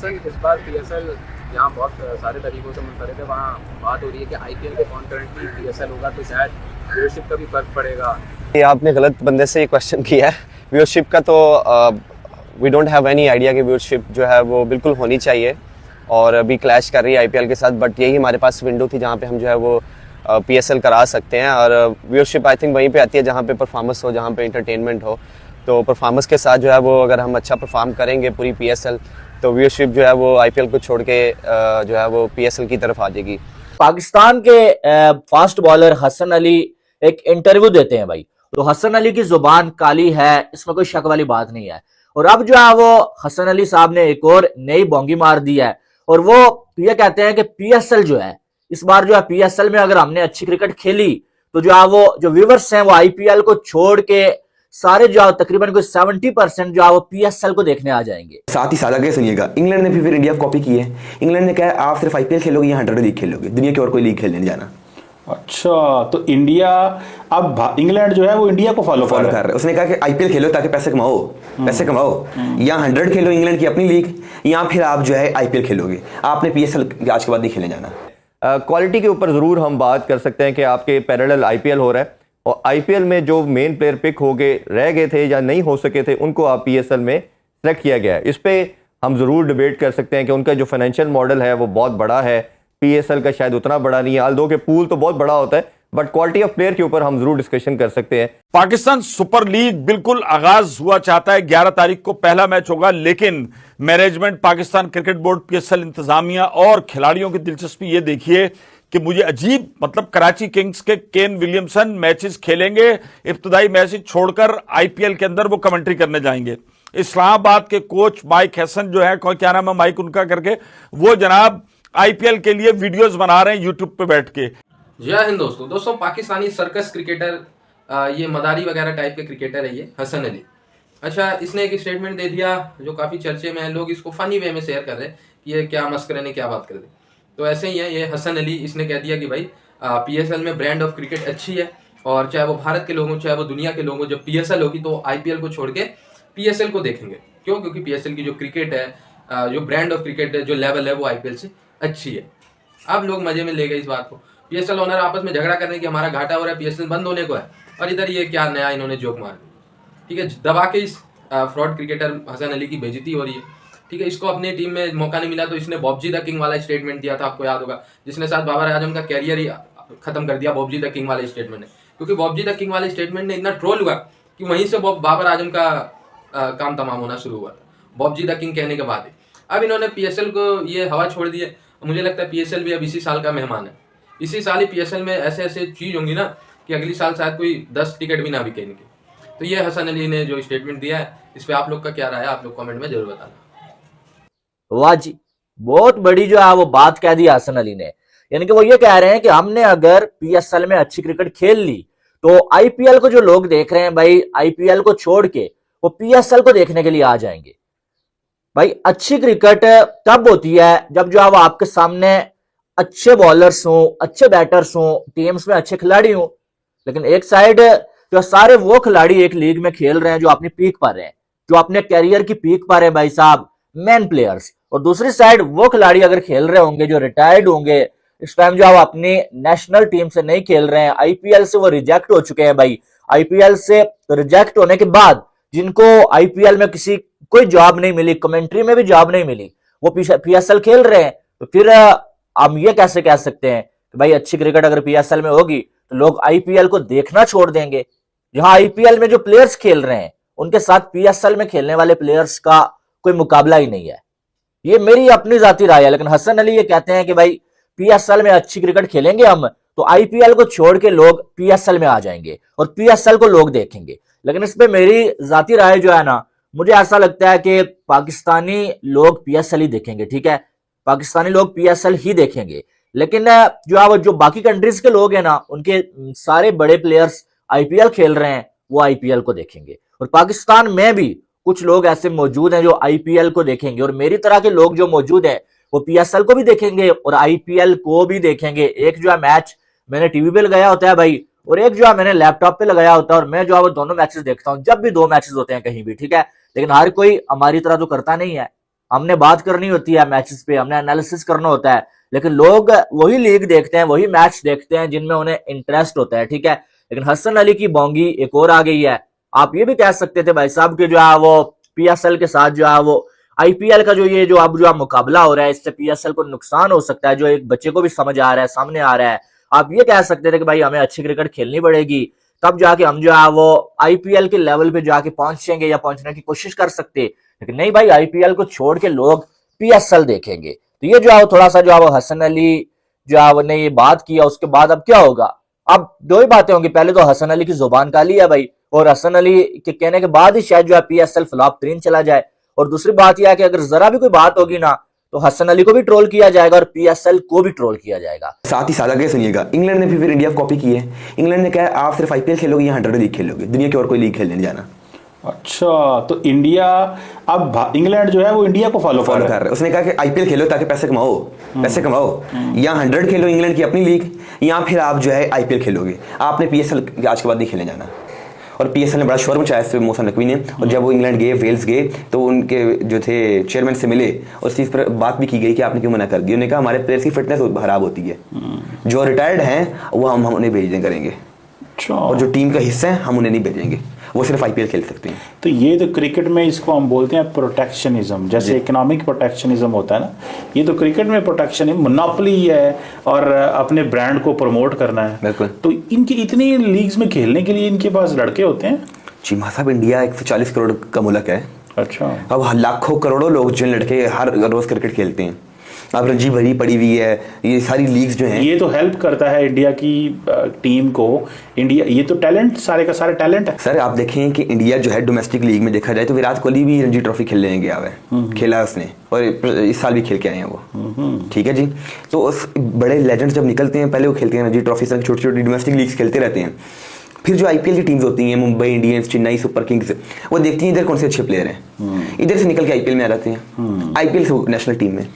Sir इस बार PSL जहाँ बहुत सारे तरीकों से मुनफरद है, वहाँ बात हो रही है कि आईपीएल के कॉन्करेंटली पीएसएल होगा तो शायद व्यूअरशिप का भी फर्क पड़ेगा। ये आपने गलत बंदे से ये क्वेश्चन किया है। व्यूअरशिप का तो we don't have any idea कि व्यूअरशिप जो है वो बिल्कुल होनी चाहिए और अभी क्लैश कर रही है आईपीएल के साथ, बट यही हमारे पास विंडो थी जहाँ पे हम जो है वो पीएसएल करा सकते हैं। और व्यूअरशिप आई थिंक वहीं पे आती है जहाँ पे परफॉर्मेंस हो, जहाँ पे इंटरटेनमेंट हो। तो परफॉर्मेंस के साथ जो है वो अगर हम अच्छा परफॉर्म करेंगे पूरी पीएसएल, तो व्यूअरशिप जो है वो आईपीएल को छोड़ के जो है वो पीएसएल की तरफ आ जाएगी। पाकिस्तान के फास्ट बॉलर हसन अली एक इंटरव्यू देते हैं भाई, तो हसन अली की जुबान काली है, इसमें कोई शक वाली बात नहीं है। और अब जो है वो हसन अली साहब ने एक और नई बोंगी मार दी है और वो ये कहते हैं कि पीएसएल जो है इस बार जो है पीएसएल में अगर हमने अच्छी क्रिकेट खेली तो जो है वो जो व्यूवर्स हैं वो आईपीएल को छोड़ के सारे जो तकरीबन कोई 70% जो है वो पीएसएल को देखने आ जाएंगे। साथ ही साथ आगे सुनिएगा, इंग्लैंड ने भी फिर इंडिया को कॉपी की है। इंग्लैंड ने कहा आप सिर्फ आईपीएल खेलोगे या 100 लीग खेलोगे, दुनिया की और कोई लीग खेलने नहीं जाना। अच्छा, तो इंडिया अब इंग्लैंड जो है वो इंडिया को फॉलो कर रहा है। उसने कहा कि आईपीएल खेलो ताकि पैसे कमाओ या 100 खेलो इंग्लैंड की अपनी लीग, या फिर आप जो है आईपीएल खेलोगे। आपने पीएसएल आज के बाद नहीं खेलने जाना। क्वालिटी के ऊपर ज़रूर हम बात कर सकते हैं कि आपके पैरेलल आईपीएल हो रहा है और आईपीएल में जो मेन प्लेयर पिक हो गए रह गए थे या नहीं हो सके थे उनको आप पीएसएल में सेलेक्ट किया गया है। इस पे हम ज़रूर डिबेट कर सकते हैं कि उनका जो फाइनेंशियल मॉडल है वो बहुत बड़ा है, पीएसएल का शायद उतना बड़ा नहीं है, आल्दो के पूल तो बहुत बड़ा होता है, बट क्वालिटी ऑफ प्लेयर के ऊपर हम जरूर डिस्कशन कर सकते हैं। पाकिस्तान सुपर लीग बिल्कुल आगाज हुआ चाहता है। 11 तारीख को पहला मैच होगा, लेकिन management, Pakistan cricket board, PSL इंतजामिया और खिलाड़ियों की दिलचस्पी ये देखिए कि मुझे अजीब, मतलब कराची किंग्स के केन विलियमसन मैचेस खेलेंगे, इब्तदाई मैचेस छोड़कर आईपीएल के अंदर वो कमेंट्री करने जाएंगे। इस्लामाबाद के कोच माइक हैसन जो है, क्या नाम है माइक उनका करके, वो जनाब आईपीएल के लिए वीडियोस बना रहे हैं यूट्यूब पे बैठ के। जय हिंद दोस्तों पाकिस्तानी सर्कस क्रिकेटर, ये मदारी वगैरह टाइप के क्रिकेटर है ये हसन अली। अच्छा, इसने एक स्टेटमेंट दे दिया जो काफ़ी चर्चे में है, लोग इसको फनी वे में शेयर कर रहे हैं कि ये क्या मस्करे ने क्या बात कर दी। तो ऐसे ही है ये हसन अली, इसने कह दिया कि भाई पीएसएल में ब्रांड ऑफ क्रिकेट अच्छी है और चाहे वो भारत के लोग हों चाहे वो दुनिया के लोग हों, जब पीएसएल होगी तो आईपीएल को छोड़ के पीएसएल को देखेंगे। क्यों? क्योंकि पीएसएल की जो क्रिकेट है, जो ब्रांड ऑफ क्रिकेट है, जो लेवल है, वो आईपीएल से अच्छी है। अब लोग मजे में ले गए इस बात को। पीएसएल ओनर आपस में झगड़ा करने की हमारा घाटा हो रहा है, पीएसएल बंद होने को है, और इधर ये क्या नया इन्होंने जोक मार, ठीक है, दबा के इस फ्रॉड क्रिकेटर हसन अली की बेइज्जती हो रही है। ठीक है, इसको अपनी टीम में मौका नहीं मिला तो इसने बॉबजी द किंग वाला स्टेटमेंट दिया था, आपको याद होगा, जिसने साथ बाबर आजम का कैरियर ही खत्म कर दिया बॉबजी द किंग वाले स्टेटमेंट ने। क्योंकि बॉबजी द किंग वाले स्टेटमेंट ने इतना ट्रोल हुआ कि वहीं से बाबर आजम का काम तमाम होना शुरू हुआ था बॉबजी द किंग कहने के बाद ही। अब इन्होंने पीएसएल को ये हवा छोड़ दी है। मुझे लगता है पीएसएल भी अब इसी साल का मेहमान है। इसी साल ही पीएसएल में ऐसे ऐसे चीज होंगी ना कि अगली साल शायद कोई 10 टिकट भी ना बिके इनके। तो ये हसन अली ने जो स्टेटमेंट दिया है, इस पे आप लोग का क्या राय है, आप लोग कमेंट में जरूर बताना। वाह जी, बहुत बड़ी जो है वो बात कह दी हसन अली ने। यानी कि वो ये कह रहे हैं कि हमने अगर पीएसएल में अच्छी क्रिकेट खेल ली तो आईपीएल को जो लोग देख रहे हैं भाई, आईपीएल को छोड़ के वो पीएसएल को देखने के लिए आ जाएंगे। भाई अच्छी क्रिकेट तब होती है जब जो है वो आपके सामने अच्छे बॉलर्स हों, अच्छे बैटर्स हों, टीम्स में अच्छे खिलाड़ी हों। लेकिन एक साइड जो सारे वो खिलाड़ी एक लीग में खेल रहे हैं जो अपनी पीक पर हैं, जो अपने कैरियर की पीक पर है भाई साहब, मैन प्लेयर्स, और दूसरी साइड वो खिलाड़ी अगर खेल रहे होंगे जो रिटायर्ड होंगे, इस टाइम जो आप अपनी नेशनल टीम से नहीं खेल रहे हैं, आईपीएल से वो रिजेक्ट हो चुके हैं भाई। आईपीएल से रिजेक्ट होने के बाद जिनको आईपीएल में किसी कोई जॉब नहीं मिली, कमेंट्री में भी जॉब नहीं मिली, वो पीएसएल खेल रहे हैं, तो फिर हम ये कैसे कह सकते हैं कि भाई अच्छी क्रिकेट अगर पीएसएल में होगी तो लोग आईपीएल को देखना छोड़ देंगे। जहां आईपीएल में जो प्लेयर्स खेल रहे हैं उनके साथ पीएसएल में खेलने वाले प्लेयर्स का कोई मुकाबला ही नहीं है। ये मेरी अपनी जाती राय है। लेकिन हसन अली ये कहते हैं कि भाई पीएसएल में अच्छी क्रिकेट खेलेंगे हम तो आईपीएल को छोड़ के लोग पीएसएल में आ जाएंगे और पीएसएल को लोग देखेंगे। लेकिन इस पे मेरी जाती राय जो है ना, मुझे ऐसा लगता है कि पाकिस्तानी लोग पीएसएल ही देखेंगे। ठीक है, पाकिस्तानी लोग पीएसएल ही देखेंगे। लेकिन जो है वो जो बाकी कंट्रीज के लोग हैं ना, उनके सारे बड़े प्लेयर्स आईपीएल खेल रहे हैं, वो आईपीएल को देखेंगे। और पाकिस्तान में भी कुछ लोग ऐसे मौजूद हैं जो आईपीएल को देखेंगे, और मेरी तरह के लोग जो मौजूद हैं वो पीएसएल को भी देखेंगे और आईपीएल को भी देखेंगे। एक जो है मैच मैंने टीवी पे लगाया होता है भाई, और एक जो है मैंने लैपटॉप पे लगाया होता है, और मैं जो है वो दोनों मैचेस देखता हूँ जब भी 2 मैचेस होते हैं कहीं भी। ठीक है, लेकिन हर कोई हमारी तरह तो करता नहीं है। हमने बात करनी होती है मैचेस पे, हमने एनालिसिस करना होता है, लेकिन लोग वही लीग देखते हैं, वही मैच देखते हैं जिनमें उन्हें इंटरेस्ट होता है, ठीक है। लेकिन हसन अली की बोंगी एक और आ गई है। आप ये भी कह सकते थे भाई साहब कि जो है वो पीएसएल के साथ जो है वो आईपीएल का जो ये जो अब जो मुकाबला हो रहा है, इससे पीएसएल को नुकसान हो सकता है, जो एक बच्चे को भी समझ आ रहा है, सामने आ रहा है। आप ये कह सकते थे कि भाई हमें अच्छी क्रिकेट खेलनी पड़ेगी, तब जाके हम जो है वो आईपीएल के लेवल पे जाके पहुंचेंगे या पहुंचने की कोशिश कर सकते। लेकिन नहीं भाई, आईपीएल को छोड़ के लोग पीएसएल देखेंगे। तो ये जो है थोड़ा सा जो है वो हसन अली जो है ने ये बात किया, उसके बाद अब क्या होगा? अब दो ही बातें होंगी, पहले तो हसन अली की जुबान काली है भाई, और हसन अली के कहने के बाद ही शायद जो है पीएसएल फ्लॉप 3 चला जाए। और दूसरी बात यह है कि अगर जरा भी कोई बात होगी ना तो हसन अली को भी ट्रोल किया जाएगा और पीएसएल को भी ट्रोल किया जाएगा। साथ ही साथ आगे सुनिएगा, इंग्लैंड ने भी फिर इंडिया को कॉपी की है। इंग्लैंड ने कहा है आप सिर्फ आईपीएल खेलोगे या 100 लीग खेलोगे, दुनिया की और कोई लीग खेलने नहीं जाना। अच्छा, तो इंडिया अब इंग्लैंड जो है वो इंडिया को फॉलो कर रहा है। उसने कहा कि आईपीएल खेलो ताकि पैसे कमाओ, या 100 खेलो इंग्लैंड की अपनी लीग, या फिर आप जो है आईपीएल खेलोगे, आपने पीएसएल आज के बाद नहीं खेलने जाना। और पीएसएल ने बड़ा शोर मचाया इस पे, मौसम नकवी ने। और जब वो इंग्लैंड गए, वेल्स गए, तो उनके जो थे चेयरमैन से मिले और इस चीज़ पर बात भी की गई कि आपने क्यों मना कर दिया। उन्होंने कहा हमारे प्लेयर्स की फिटनेस खराब होती है, जो रिटायर्ड हैं वो हम उन्हें भेज करेंगे, और जो टीम का हिस्सा है हम उन्हें नहीं भेजेंगे, वो सिर्फ आईपीएल खेल सकते हैं। तो ये तो क्रिकेट में इसको हम बोलते हैं प्रोटेक्शनिज्म, जैसे इकोनॉमिक प्रोटेक्शनिज्म होता है ना, ये तो क्रिकेट में प्रोटेक्शन मोनोपोली है और अपने ब्रांड को प्रमोट करना है। बिल्कुल। तो इनकी इतनी लीग्स में खेलने के लिए इनके पास लड़के होते हैं। जी साहब, इंडिया 140 करोड़ का मुल्क है। अच्छा। अब लाखों करोड़ों लोग जो लड़के हर रोज क्रिकेट खेलते हैं। अब रणजी भरी पड़ी हुई है, ये सारी लीग्स जो हैं, ये तो हेल्प करता है इंडिया की टीम को। इंडिया, ये तो टैलेंट, सारे का सारा टैलेंट है। सर आप देखें कि इंडिया जो है डोमेस्टिक लीग में देखा जाए तो विराट कोहली भी रणजी ट्रॉफी खेलने गया हुआ है, खेला उसने, और इस साल भी खेल के आए हैं वो। ठीक है जी। तो उस बड़े लेजेंड्स जब निकलते हैं, पहले वो खेलते हैं रणजी ट्रॉफी से, छोटी छोटी डोमेस्टिक लीग्स खेलते रहते हैं। फिर जो आईपीएल की टीम्स होती हैं, Mumbai Indians, Chennai super Kings, वो देखती हैं इधर कौन से अच्छे प्लेयर हैं, इधर से निकल के आईपीएल में आ जाते हैं, आईपीएल से नेशनल टीम में।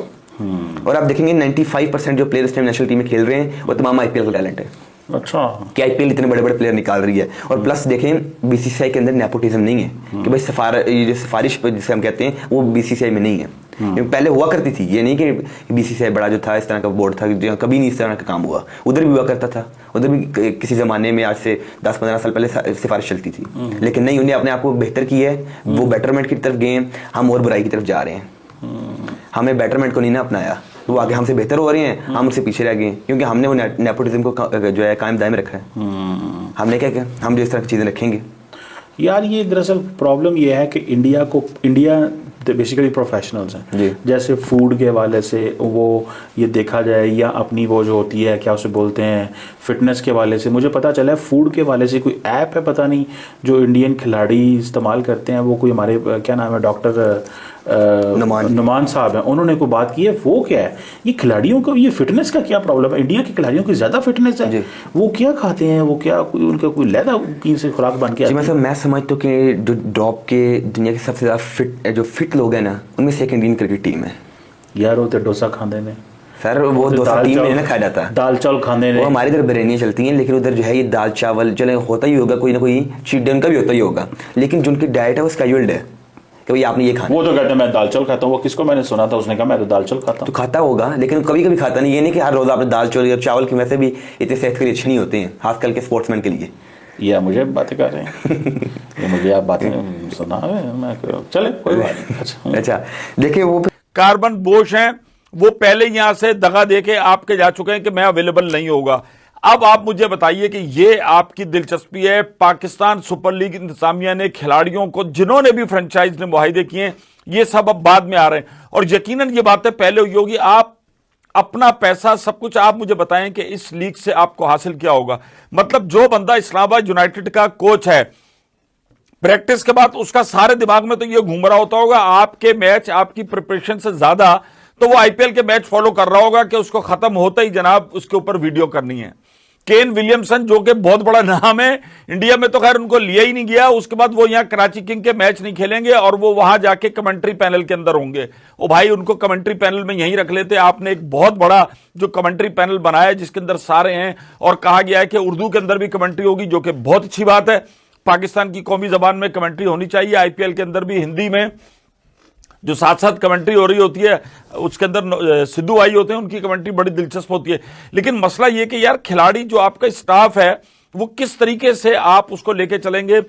और आप देखेंगे 95% जो प्लेयर इस टाइम नेशनल टीम में खेल रहे हैं वो तमाम आईपीएल का टैलेंट है। अच्छा। कि आईपीएल इतने बड़े बड़े प्लेयर निकाल रही है। और प्लस देखें बीसीसीआई के अंदर नेपोटिज्म नहीं है कि भाई सिफारिश जिसे हम कहते हैं वो बीसीसीआई में नहीं है। पहले हुआ करती थी, ये नहीं कि बीसीसीआई बड़ा जो था इस तरह का बोर्ड था, कभी नहीं इस तरह का काम हुआ। उधर भी हुआ करता था, उधर भी किसी जमाने में आज से 10-15 साल पहले सिफारिश चलती थी, लेकिन नहीं, उन्हें अपने आप को बेहतर किया है, वो बेटरमेंट की तरफ गए हैं। हम और बुराई की तरफ जा रहे हैं, हमें बेटरमेंट को नहीं ना अपनाया, वो आगे हमसे बेहतर हो रहे हैं, हम उससे पीछे रह गए क्योंकि हमने वो नेपोटिज्म को जो है कायम दायम रखा है। हमने क्या किया, हम जो इस तरह की चीज़ें रखेंगे। यार ये दरअसल प्रॉब्लम ये है कि इंडिया बेसिकली प्रोफेशनल्स हैं, जैसे फूड के हवाले से वो ये देखा जाए, या अपनी वो जो होती है क्या उसे बोलते हैं फिटनेस के हवाले से, मुझे पता चला है फूड के हवाले से कोई ऐप है, पता नहीं, जो इंडियन खिलाड़ी इस्तेमाल करते हैं, वो कोई हमारे क्या नाम है, डॉक्टर नुमान साहब हैं, उन्होंने कोई बात की है। वो क्या है, ये खिलाड़ियों को ये फिटनेस का क्या प्रॉब्लम है? इंडिया के खिलाड़ियों की ज्यादा फिटनेस है, वो क्या खाते हैं, वो क्या उनका कोई लैदा की से खुराक बन के मतलब मैं समझता हूँ कि जो ड्रॉप के दुनिया के सबसे ज्यादा फिट लोग हैं ना, उनमें से एक इंडियन क्रिकेट टीम है। यार वो तो डोसा खाते हैं सर, वो डोसा टीम में ना खाया जाता है, दाल चावल खाने वो हमारी इधर बिरयानी चलती हैं, लेकिन उधर जो है ये दाल चावल चले होता ही होगा, कोई ना कोई चीट डे उनका भी होता ही होगा, लेकिन जो उनकी डाइट है वो स्केड्यूल्ड है कि भाई आपने ये खाना। वो तो कहते हैं मैं दाल चावल खाता हूँ, वो किसको मैंने सुना था, उसने कहा मैं तो दाल चावल खाता हूँ। तो खाता होगा, लेकिन कभी कभी खाता नहीं, ये नहीं कि हर रोज आपने दाल चावल या चावल की वैसे भी इतने सेहत के लिए अच्छे नहीं होते हैं, खासकर के स्पोर्ट्समैन के लिए। या मुझे बातें कर रहे हैं ये मुझे आप बातें सुना है, मैं चले कोई बात। अच्छा देखिए, वो कार्बन बोश हैं, वो पहले यहां से दगा देके आपके जा चुके हैं कि मैं अवेलेबल नहीं होगा। अब आप मुझे बताइए कि ये आपकी दिलचस्पी है, पाकिस्तान सुपर लीग इंतजामिया ने खिलाड़ियों को, जिन्होंने भी फ्रेंचाइज ने मुआहिदे किए हैं, ये सब अब बाद में आ रहे हैं, और यकीनन ये बातें पहले हुई होगी। आप अपना पैसा सब कुछ आप मुझे बताएं कि इस लीग से आपको हासिल क्या होगा। मतलब जो बंदा इस्लामाबाद यूनाइटेड का कोच है, प्रैक्टिस के बाद उसका सारे दिमाग में तो ये घूम रहा होता होगा आपके मैच, आपकी प्रिपरेशन से ज्यादा तो वो आईपीएल के मैच फॉलो कर रहा होगा कि उसको खत्म होता ही जनाब उसके ऊपर वीडियो करनी है। केन विलियमसन जो कि बहुत बड़ा नाम है इंडिया में, तो खैर उनको लिया ही नहीं गया, उसके बाद वो यहां कराची किंग के मैच नहीं खेलेंगे और वो वहां जाके कमेंट्री पैनल के अंदर होंगे। ओ भाई, उनको कमेंट्री पैनल में यहीं रख लेते। आपने एक बहुत बड़ा जो कमेंट्री पैनल बनाया है जिसके अंदर सारे हैं, और कहा गया है कि उर्दू के अंदर भी कमेंट्री होगी, जो कि बहुत अच्छी बात है। पाकिस्तान की कौमी जबान में कमेंट्री होनी चाहिए, आईपीएल के अंदर भी हिंदी में जो साथ साथ कमेंट्री हो रही होती है उसके अंदर सिद्धू आई होते हैं, उनकी कमेंट्री बड़ी दिलचस्प होती है। लेकिन मसला ये कि यार खिलाड़ी जो आपका स्टाफ है वो किस तरीके से आप उसको लेके चलेंगे।